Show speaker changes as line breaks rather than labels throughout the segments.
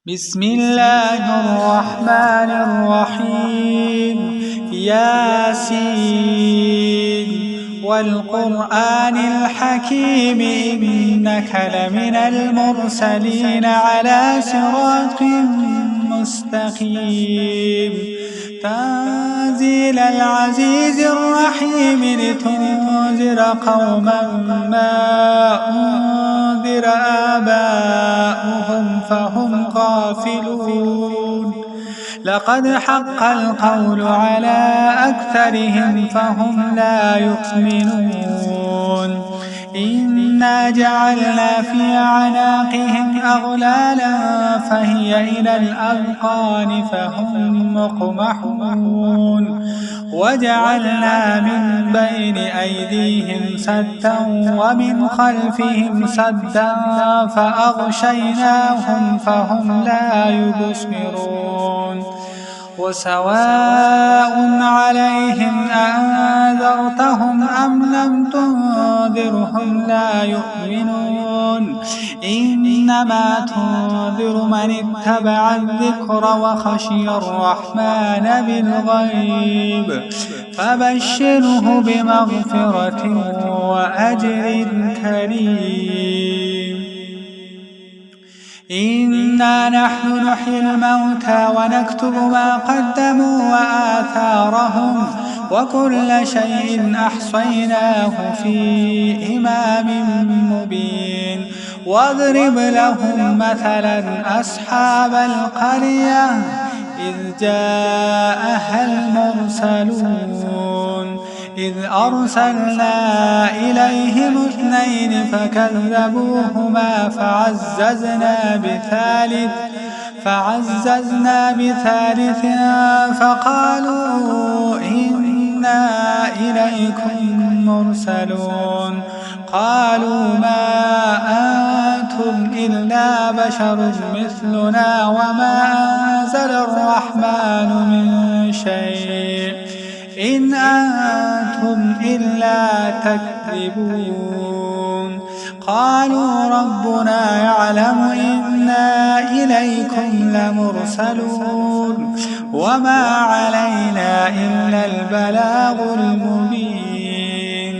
بسم الله الرحمن الرحيم. ياسين والقرآن الحكيم إنك لمن المرسلين على صراط مستقيم. تنزيل العزيز الرحيم لتنذر قوما ما أنذر آباؤهم فهم غافلون. لقد حق القول على أكثرهم فهم لا يؤمنون. إنا جعلنا في أعناقهم أغلالا فهي إلى الأذقان فهم مقمحون. وجعلنا من بين أيديهم سدا ومن خلفهم سدا فأغشيناهم فهم لا يبصرون. وسواء عليهم أأنذرتهم أم لم تنذرهم لا يؤمنون. إنما تنذر من اتبع الذكر وخشي الرحمن بالغيب فبشره بمغفرة وأجر كريم. إنا نحن نحيي الموتى ونكتب ما قدموا وآثارهم وكل شيء أحصيناه في إمام مبين. واضرب لهم مثلا أصحاب القرية إذ جاءها المرسلون إذ أرسلنا إليهم اثنين فكذبوهما فعززنا بثالث فقالوا إنا إليكم مرسلون. قالوا ما أنتم إلا بشر مثلنا وما أنزل الرحمن من شيء إن أنتم إلا تكذبون. قالوا ربنا يعلم إنا إليكم لمرسلون وما علينا إلا البلاغ المبين.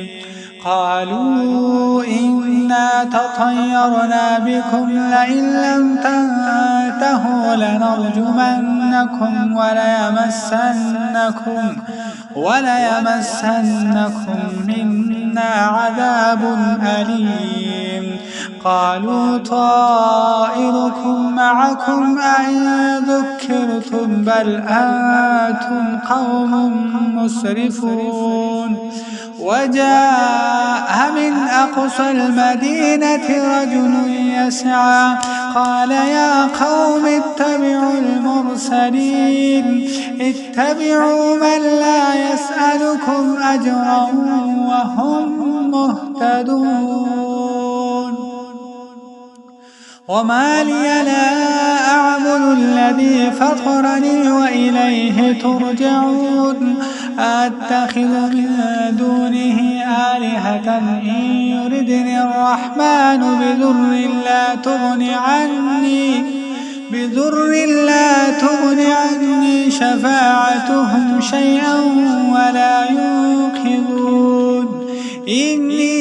قالوا إنا تطيرنا بكم لئن لم تنتهوا لنرجمنكم وليمسنكم منا عذاب أليم. قالوا طائركم معكم أئن ذكرتم بل أنتم قوم مسرفون. وجاء من أقصى المدينة رجل يسعى قال يا قوم اتبعوا المرسلين اتبعوا من لا يسألكم أجرا وهم مهتدون. وما لي لا أعبد الذي فطرني وإليه ترجعون. أتخذ من دونه آلهة إن يردني الرحمن بضر لا تغن عني شفاعتهم شيئا ولا ينقذون. إني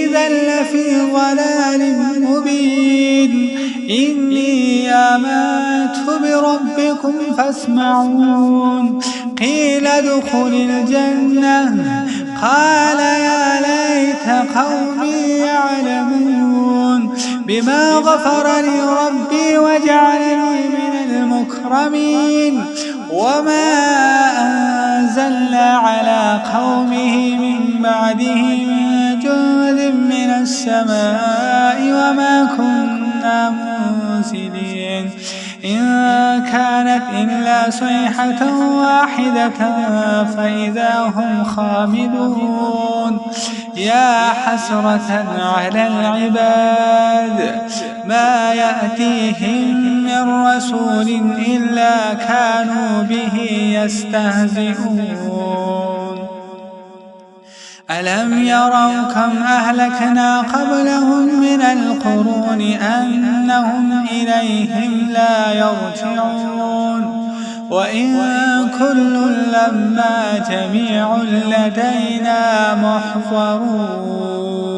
إذا لفي ضلال مبين. إني آمنت بربكم فاسمعون. قيل ادخل الجنة قال يا ليت قومي يعلمون بما غفر لي ربي وجعلني من المكرمين. وما أنزلنا على قومه من بعده من جند من السماء وما كنا منزلين. إن كانت إلا صيحة واحدة فإذا هم خامدون. يا حسرة على العباد ما يأتيهم من رسول إلا كانوا به يستهزئون. ألم يروا كم أهلكنا قبلهم من القرون أنهم إليهم لا يرجعون وإن كل لما جميع لدينا محضرون